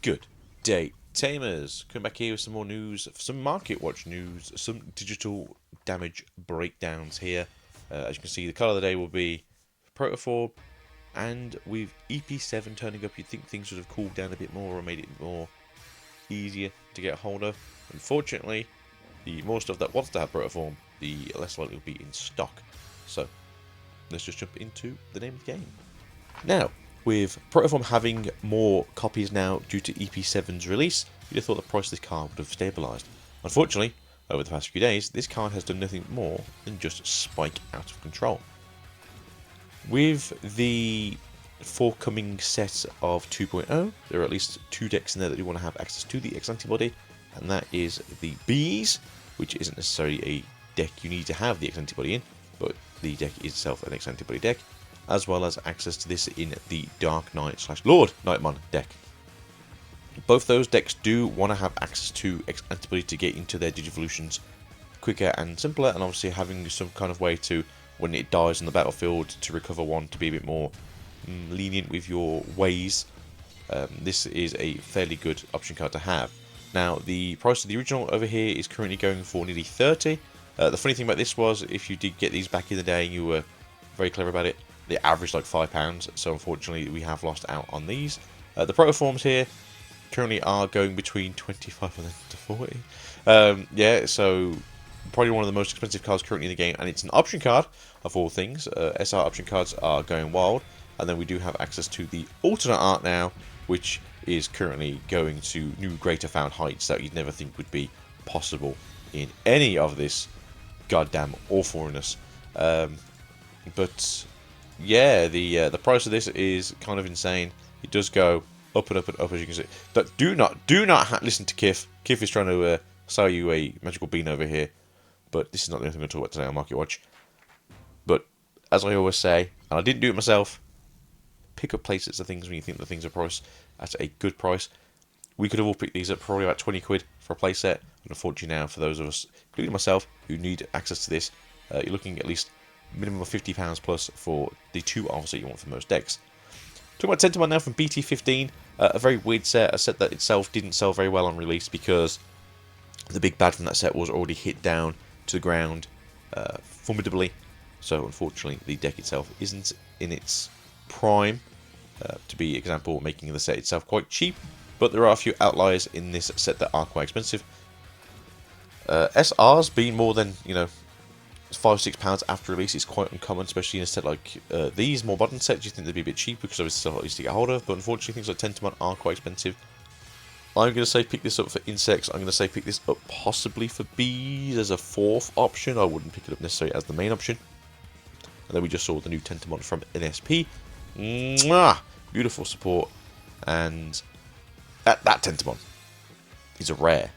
Good day, tamers. Coming back here with some more news, some market watch news, some digital damage breakdowns here. As you can see, the colour of the day will be Protoform, and with EP7 turning up, you'd think things would have cooled down a bit more or made it more easier to get a hold of. Unfortunately, the more stuff that wants to have Protoform, the less likely it will be in stock. So, let's just jump into the name of the game. Now, with Protoform having more copies now due to EP7's release, you'd have thought the price of this card would have stabilised. Unfortunately, over the past few days, this card has done nothing more than just spike out of control. With the forthcoming set of 2.0, there are at least two decks in there that you want to have access to the X antibody, and that is the Bees, which isn't necessarily a deck you need to have the X antibody in, but the deck is itself an X antibody deck, as well as access to this in the Dark Knight / Lord Nightmon deck. Both those decks do want to have access to X antibody to get into their Digivolutions quicker and simpler, and obviously having some kind of way to, when it dies on the battlefield, to recover one, to be a bit more lenient with your ways. This is a fairly good option card to have. Now, the price of the original over here is currently going for nearly 30. The funny thing about this was, if you did get these back in the day and you were very clever about it, they averaged like £5, so unfortunately we have lost out on these. The Protoforms here currently are going between 25 to 40. Yeah, so probably one of the most expensive cards currently in the game, and it's an option card of all things. SR option cards are going wild, and then we do have access to the alternate art now, which is currently going to new greater found heights that you'd never think would be possible in any of this goddamn awfulness. But yeah, the price of this is kind of insane. It does go up and up and up, as you can see. But do not listen to Kif. Kif is trying to sell you a magical bean over here. But this is not the only thing I'm going to talk about today on Market Watch. But as I always say, and I didn't do it myself, pick up playsets of things when you think the things are priced at a good price. We could have all picked these up probably about 20 quid for a playset. And unfortunately now, for those of us, including myself, who need access to this, you're looking at least minimum of £50 plus for the two offers that you want for most decks. Talking about Tentamon now from BT15, a very weird set, a set that itself didn't sell very well on release because the big bad from that set was already hit down to the ground formidably. So unfortunately the deck itself isn't in its prime to be example, making the set itself quite cheap, but there are a few outliers in this set that are quite expensive. SRs being more than, £5-6 after release is quite uncommon, especially in a set like these more modern sets. You think they'd be a bit cheap because obviously still easy to get hold of, but unfortunately things like Tentamon are quite expensive. I'm going to say pick this up for insects. I'm going to say pick this up possibly for bees as a fourth option. I wouldn't pick it up necessarily as the main option. And then we just saw the new Tentamon from NSP. Mwah! Beautiful support, and that Tentamon is a rare.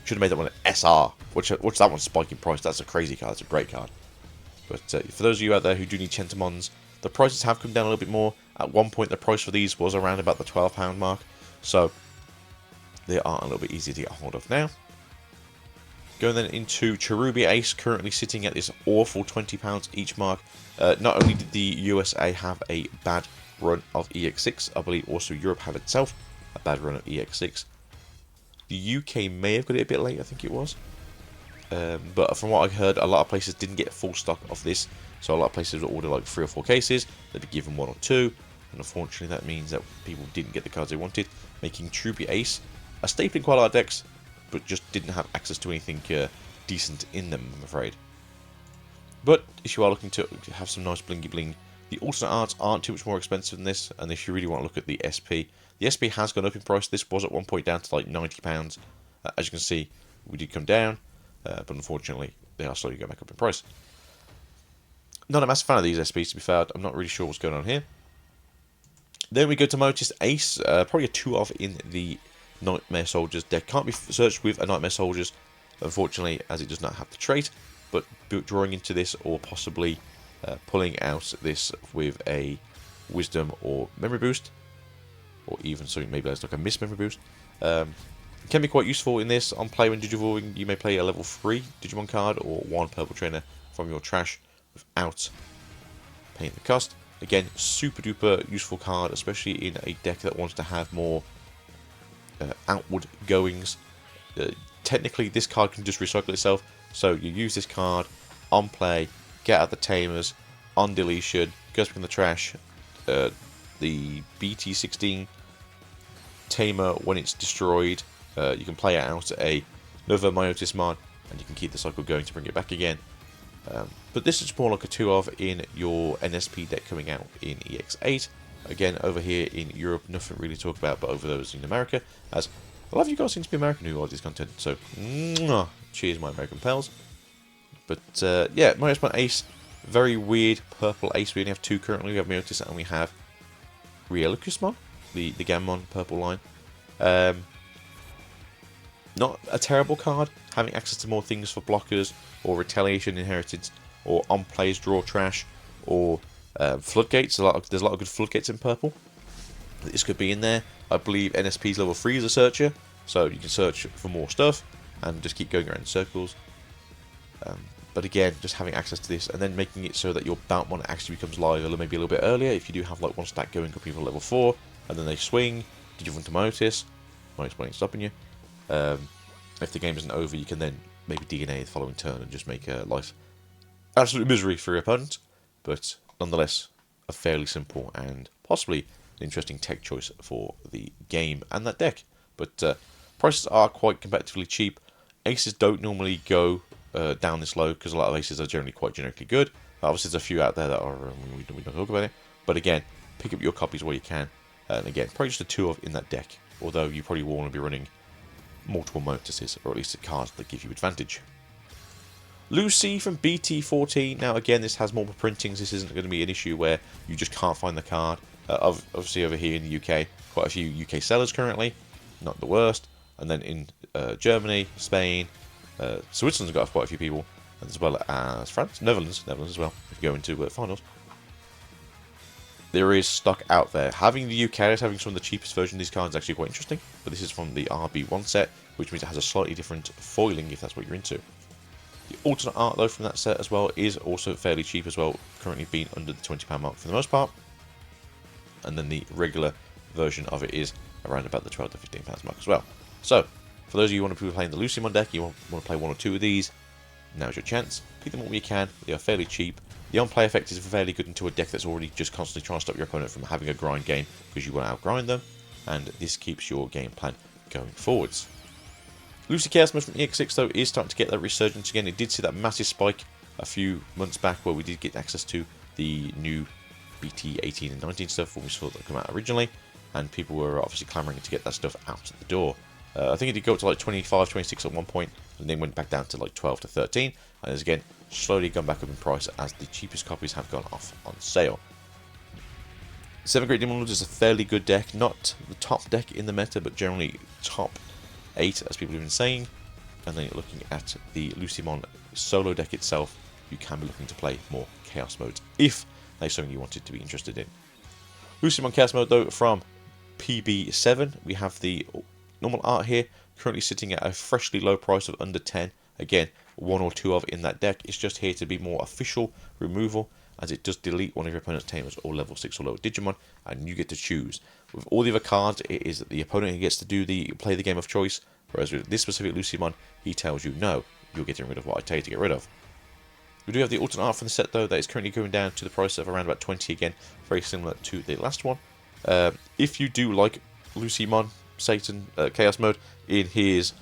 Should have made that one an SR. Watch that one spike in price. That's a crazy card. It's a great card. But for those of you out there who do need Tentamons, the prices have come down a little bit more. At one point, the price for these was around about the £12 mark. So they are a little bit easier to get a hold of now. Going then into Cherubi Ace, currently sitting at this awful £20 each mark. Not only did the USA have a bad run of EX6, I believe also Europe had itself a bad run of EX6. The UK may have got it a bit late, I think it was. But from what I heard, a lot of places didn't get full stock of this. So a lot of places would order like 3 or 4 cases. They'd be given 1 or 2. And unfortunately that means that people didn't get the cards they wanted, making Cherubi Ace a staple in quite a lot of decks, but just didn't have access to anything decent in them, I'm afraid. But if you are looking to have some nice blingy bling, the alternate arts aren't too much more expensive than this, and if you really want to look at the SP has gone up in price. This was at one point down to like £90. As you can see, we did come down, but unfortunately they are slowly going back up in price. Not a massive fan of these SPs, to be fair. I'm not really sure what's going on here. Then we go to Motis Ace, probably a 2-off in the Nightmare Soldiers deck. Can't be searched with a Nightmare Soldiers, unfortunately, as it does not have the trait, but drawing into this or possibly pulling out this with a Wisdom or Memory Boost, or even something maybe that's like a Miss Memory Boost. Can be quite useful in this. On play when Digivolving, you may play a level 3 Digimon card or 1 Purple Trainer from your trash without paying the cost. Again, super duper useful card, especially in a deck that wants to have more outward goings. Technically, this card can just recycle itself, so you use this card on play, get out the tamers, on deletion, goes back in the trash. The BT16 tamer, when it's destroyed, you can play it out another Myotismon, and you can keep the cycle going to bring it back again. But this is more like a 2 of in your NSP deck coming out in EX8. Again, over here in Europe, nothing really to talk about, but over those in America, as a lot of you guys seem to be American who watch this content, so cheers my American pals. But yeah, Myotismon Ace, very weird purple ace. We only have 2 currently. We have Myotis and we have Rielicusmon, the Gammon purple line. Not a terrible card, having access to more things for blockers, or retaliation, inheritance, or on plays, draw trash, or floodgates. There's a lot of good floodgates in purple. This could be in there. I believe NSP's level 3 is a searcher, so you can search for more stuff and just keep going around in circles. But again, just having access to this and then making it so that your Boutmon actually becomes live maybe a little bit earlier. If you do have like one stack going up even level 4 and then they swing, did you run to Myotis? Myotis ain't stopping you. If the game isn't over, you can then maybe DNA the following turn and just make life absolute misery for your opponent. But nonetheless, a fairly simple and possibly an interesting tech choice for the game and that deck. But prices are quite competitively cheap. Aces don't normally go down this low because a lot of aces are generally quite generically good. Obviously, there's a few out there that are we don't talk about it. But again, pick up your copies where you can. And again, probably just a 2 of in that deck. Although you probably will want to be running multiple Motuses, or at least the cards that give you advantage. Lucy from BT14. Now again, this has multiple printings. This isn't going to be an issue where you just can't find the card. Obviously over here in the UK, quite a few UK sellers currently, not the worst. And then in Germany, Spain, Switzerland's got quite a few people, as well as France, Netherlands as well, if you go into finals. There is stock out there. Having the UK as having some of the cheapest version of these cards is actually quite interesting, but this is from the RB1 set, which means it has a slightly different foiling if that's what you're into. The alternate art though from that set as well is also fairly cheap as well, currently being under the £20 mark for the most part. And then the regular version of it is around about the £12 to £15 mark as well. So, for those of you who want to be playing the Lucymon deck, you want to play 1 or 2 of these, now's your chance. Pick them up when you can, they are fairly cheap. The on-play effect is fairly good into a deck that's already just constantly trying to stop your opponent from having a grind game because you want to outgrind them, and this keeps your game plan going forwards. Lucy Chaos Mode from EX6 though is starting to get that resurgence again. It did see that massive spike a few months back where we did get access to the new BT 18 and 19 stuff when we saw that come out originally, and people were obviously clamoring to get that stuff out the door. I think it did go up to like 25, 26 at one point, and then went back down to like 12 to 13, and has again slowly gone back up in price as the cheapest copies have gone off on sale. 7 Great Demon Lords is a fairly good deck, not the top deck in the meta, but generally top 8 as people have been saying. And then looking at the Lucymon solo deck itself, you can be looking to play more Chaos Modes if that's something you wanted to be interested in. Lucymon Chaos Mode though from PB7, we have the normal art here, currently sitting at a freshly low price of under 10. Again, 1 or 2 of in that deck. It's just here to be more official removal, as it does delete one of your opponent's tamers or level 6 or lower Digimon, and you get to choose. With all the other cards, it is the opponent who gets to play the game of choice, whereas with this specific Lucymon, he tells you, no, you're getting rid of what I tell you to get rid of. We do have the alternate art from the set though, that is currently going down to the price of around about 20 again, very similar to the last one. If you do like Lucymon Satan Chaos Mode in his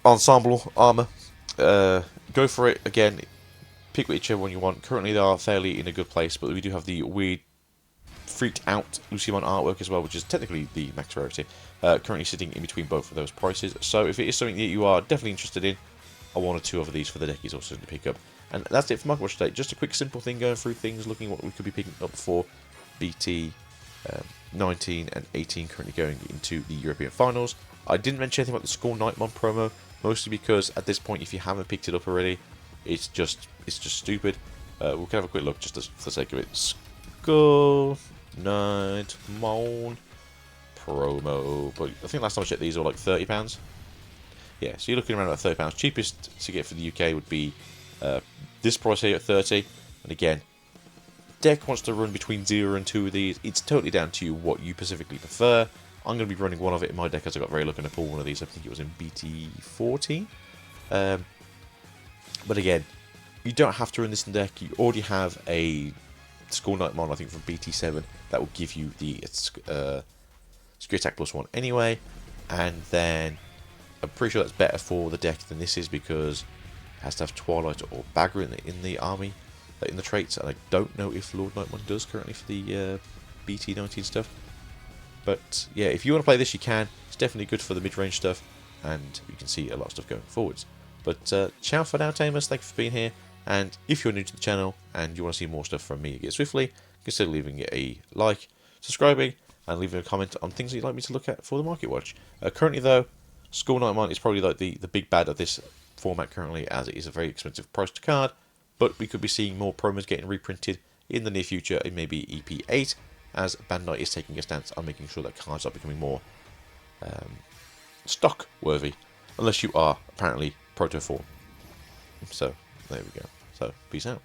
ensemble armor, go for it. Again, pick whichever one you want. Currently they are fairly in a good place, but we do have the weird freaked out Lucymon artwork as well, which is technically the max rarity, currently sitting in between both of those prices. So if it is something that you are definitely interested in, a 1 or 2 of these for the deck is also to pick up. And that's it for Market Watch today. Just a quick simple thing going through things, looking at what we could be picking up for BT 19 and 18 currently going into the European finals. I didn't mention anything about the Skull Nightmon promo, mostly because at this point, if you haven't picked it up already, it's just stupid. We can have a quick look just for the sake of it. Skull Nightmon promo, but I think last time I checked these were like £30. Yeah, so you're looking around about £30. Cheapest to get for the UK would be this price here at 30. And again, deck wants to run between 0 and 2 of these. It's totally down to you what you specifically prefer. I'm going to be running one of it in my deck as I got very lucky to pull one of these. I think it was in BT14. But again, you don't have to run this in the deck. You already have a School Nightmon, I think, from BT7 that will give you the Secure Attack +1 anyway. And then I'm pretty sure that's better for the deck than this is because it has to have Twilight or Bagger in the army, in the traits. And I don't know if Lord Nightmon does currently for the BT19 stuff. But yeah, if you want to play this, you can. It's definitely good for the mid-range stuff, and you can see a lot of stuff going forwards. But ciao for now, Tamers. Thank you for being here. And if you're new to the channel and you want to see more stuff from me Get Swiftly, consider leaving it a like, subscribing, and leaving a comment on things that you'd like me to look at for the Market Watch. Currently, though, School Nightmon is probably like the big bad of this format currently, as it is a very expensive priced card. But we could be seeing more promos getting reprinted in the near future, in maybe EP8, as Bandai is taking a stance on making sure that cards are becoming more stock worthy, unless you are apparently Proto 4. So there we go. So peace out.